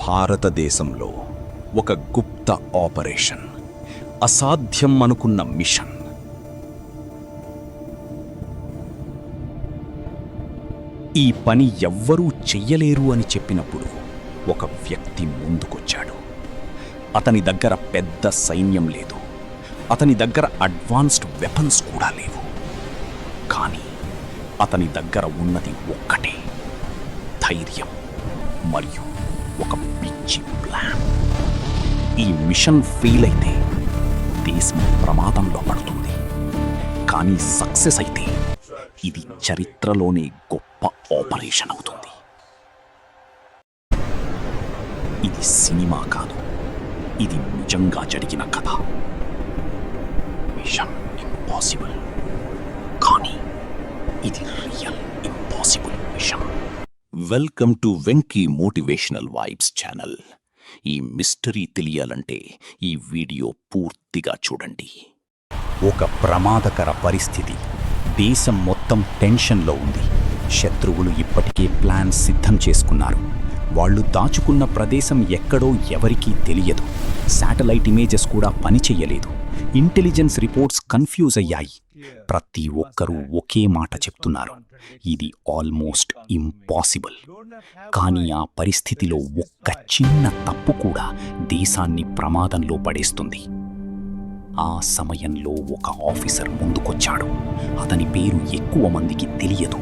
భారతదేశంలో ఒక గుప్త ఆపరేషన్, అసాధ్యం అనుకున్న మిషన్. ఈ పని ఎవ్వరూ చెయ్యలేరు అని చెప్పినప్పుడు ఒక వ్యక్తి ముందుకొచ్చాడు. అతని దగ్గర పెద్ద సైన్యం లేదు, అతని దగ్గర అడ్వాన్స్డ్ వెపన్స్ కూడా లేవు. కానీ అతని దగ్గర ఉన్నది ఒక్కటే, ధైర్యం మరియు ఒక పిచ్చి ప్లాన్. ఈ మిషన్ ఫెయిల్ అయితే దేశం ప్రమాదంలో పడుతుంది, కానీ సక్సెస్ అయితే ఇది చరిత్రలోనే గొప్ప ఆపరేషన్ అవుతుంది. ఇది సినిమా కాదు, ఇది నిజంగా జరిగిన కథ. మిషన్ ఇంపాసిబుల్, కానీ ఇది real impossible mission. Welcome to Venky motivational vibes channel. ఈ మిస్టరీ తెలియాలంటే ఈ వీడియో పూర్తిగా చూడండి. ఒక ప్రమాదకర పరిస్థితి. దేశం మొత్తం టెన్షన్లో ఉంది. శత్రువులు ఇప్పటికే ప్లాన్ సిద్ధం చేసుకున్నారు. వాళ్ళు దాచుకున్న ప్రదేశం ఎక్కడో ఎవరికీ తెలియదు. శాటిలైట్ ఇమేజెస్ కూడా పనిచెయ్యలేదు. ఇంటెలిజెన్స్ రిపోర్ట్స్ కన్ఫ్యూజ్ అయ్యాయి. ప్రతి ఒక్కరూ ఒకే మాట చెప్తున్నారు, ఇది ఆల్మోస్ట్ ఇంపాసిబుల్. కానీ ఆ పరిస్థితిలో ఒక్క చిన్న తప్పు కూడా దేశాన్ని ప్రమాదంలో పడేస్తుంది. ఆ సమయంలో ఒక ఆఫీసర్ ముందుకొచ్చాడు. అతని పేరు ఎక్కువ మందికి తెలియదు,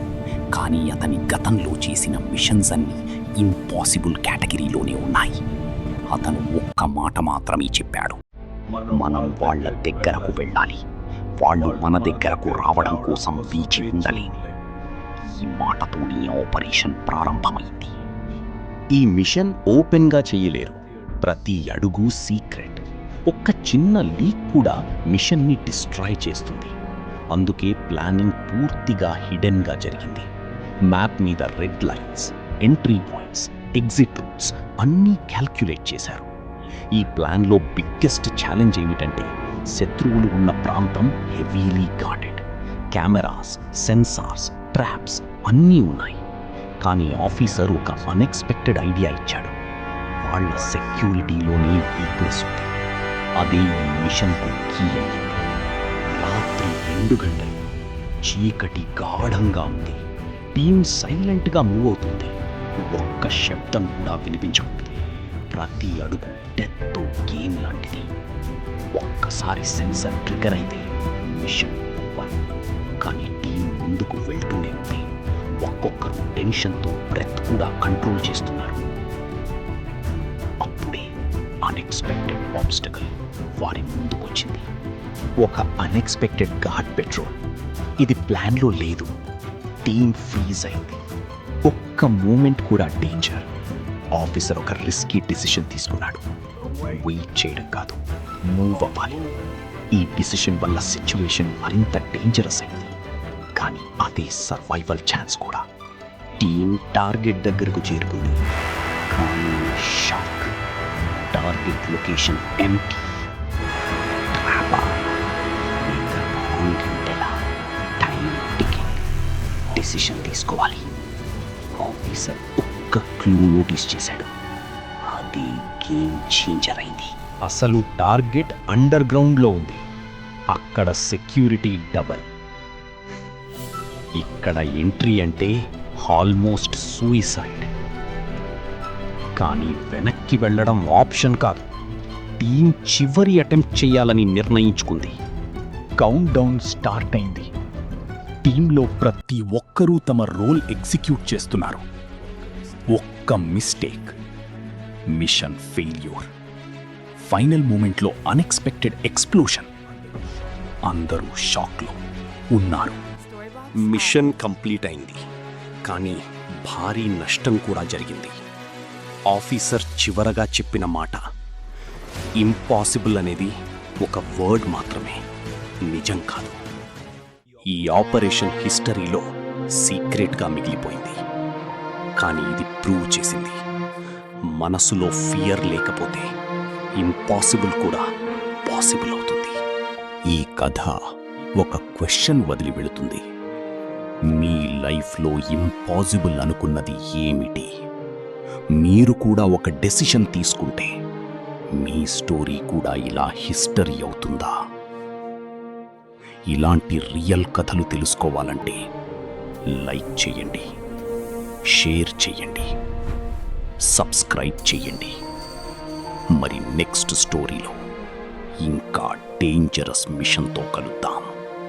కానీ అతని గతంలో చేసిన మిషన్స్ అన్నీ ఇంపాసిబుల్ కేటగిరీలోనే ఉన్నాయి. అతను ఒక్క మాట మాత్రమే చెప్పాడు, మనం వాళ్ళ దగ్గరకు వెళ్ళాలి, వాళ్ళు మన దగ్గరకు రావడం కోసం వేచి ఉండలేము. ఈ మాటతోనే ఆపరేషన్ ప్రారంభమైంది. ఈ మిషన్ ఓపెన్గా చేయలేరు, ప్రతి అడుగు సీక్రెట్. ఒక్క చిన్న లీక్ కూడా మిషన్ని డిస్ట్రాయ్ చేస్తుంది. అందుకే ప్లానింగ్ పూర్తిగా హిడెన్గా జరిగింది. మ్యాప్ మీద red lines, entry points, exit roots అన్నీ క్యాల్క్యులేట్ చేశారు. ఈ ప్లాన్లో బిగ్గెస్ట్ ఛాలెంజ్ ఏమిటంటే శత్రువులు ఉన్న ప్రాంతం heavily guarded. Cameras, sensors, traps అన్నీ ఉన్నాయి. కానీ ఆఫీసర్ ఒక అన్ఎక్స్పెక్టెడ్ ఐడియా ఇచ్చాడు. వాళ్ళ సెక్యూరిటీలోనే వీక్నెస్ ఉంది. అదే ఈ మిషన్కు కీ అయ్యింది. రాత్రి 2 గంటలు, చీకటి గాఢంగా ఉంది. టీం సైలెంట్గా మూవ్ అవుతుంది. ఒక్క శబ్దం కూడా వినిపించకుండా. ప్రతి అడుగు డెత్ గేమ్ లాంటిది. ఒక్కసారి సెన్సర్ ట్రిగర్ అయితే మిషన్ ఓవర్. కానీ టీం ముందుకు వెళ్తూనే ఉంది. ఒక్కొక్కరు టెన్షన్తో బ్రెత్ కూడా కంట్రోల్ చేస్తున్నారు. అప్పుడే అన్ఎక్స్పెక్టెడ్ ఆబ్స్టకల్ వారి ముందుకొచ్చింది. ఒక అన్ఎక్స్పెక్టెడ్ గార్డ్ పెట్రోల్. ఇది ప్లాన్లో లేదు. టీం ఫ్రీజ్ అయింది. ఒక్క మూమెంట్ కూడా డేంజర్. ఆఫీసర్ ఒక రిస్కీ డిసిషన్ తీసుకున్నాడు. వెయిట్ చేయడం కాదు, మూవ్ అవ్వాలి. ఈ డిసిషన్ వల్ల సిచ్యువేషన్ మరింత డేంజరస్ అయింది. కానీ అదే సర్వైవల్ ఛాన్స్ కూడా. టీం టార్గెట్ దగ్గరకు చేరుకుంది. కానీ shock, target location empty. Decision తీసుకోవాలి. ఆఫీసర్ ఒక్క క్లూ నోటీస్ చేశాడు. అది గేమ్ చేంజర్ అయింది. అసలు టార్గెట్ అండర్ గ్రౌండ్లో ఉంది. అక్కడ సెక్యూరిటీ డబల్. ఇక్కడ ఎంట్రీ అంటే ఆల్మోస్ట్ సూయిసైడ్. కానీ వెనక్కి వెళ్ళడం ఆప్షన్ కాదు. టీం చివరి అటెంప్ట్ చేయాలని నిర్ణయించుకుంది. కౌంట్ డౌన్ స్టార్ట్ అయింది. టీంలో ప్రతి ఒక్కరూ తమ రోల్ ఎగ్జిక్యూట్ చేస్తున్నారు. ఒక్క మిస్టేక్, మిషన్ ఫెయిల్యూర్. ఫైనల్ మూమెంట్లో అన్ఎక్స్పెక్టెడ్ ఎక్స్ప్లోషన్. అందరూ షాక్లో ఉన్నారు. మిషన్ కంప్లీట్ అయింది, కానీ భారీ నష్టం కూడా జరిగింది. ఆఫీసర్ చివరగా చెప్పిన మాట, ఇంపాసిబుల్ అనేది ఒక వర్డ్ మాత్రమే, నిజం కాదు. ఈ ఆపరేషన్ హిస్టరీలో సీక్రెట్గా మిగిలిపోయింది. కానీ ఇది ప్రూవ్ చేసింది, మనసులో ఫియర్ లేకపోతే ఇంపాసిబుల్ కూడా పాసిబుల్ అవుతుంది. ఈ కథ ఒక క్వశ్చన్ వదిలి వెళుతుంది. మీ లైఫ్లో ఇంపాసిబుల్ అనుకున్నది ఏమిటి? మీరు కూడా ఒక డెసిషన్ తీసుకుంటే మీ స్టోరీ కూడా ఇలా హిస్టరీ అవుతుందా? ఇలాంటి రియల్ కథలు తెలుసుకోవాలంటే లైక్ చేయండి, షేర్ చేయండి, సబ్స్క్రైబ్ చేయండి. మరి నెక్స్ట్ స్టోరీలో ఇంకా డేంజరస్ మిషన్తో కలుద్దాం.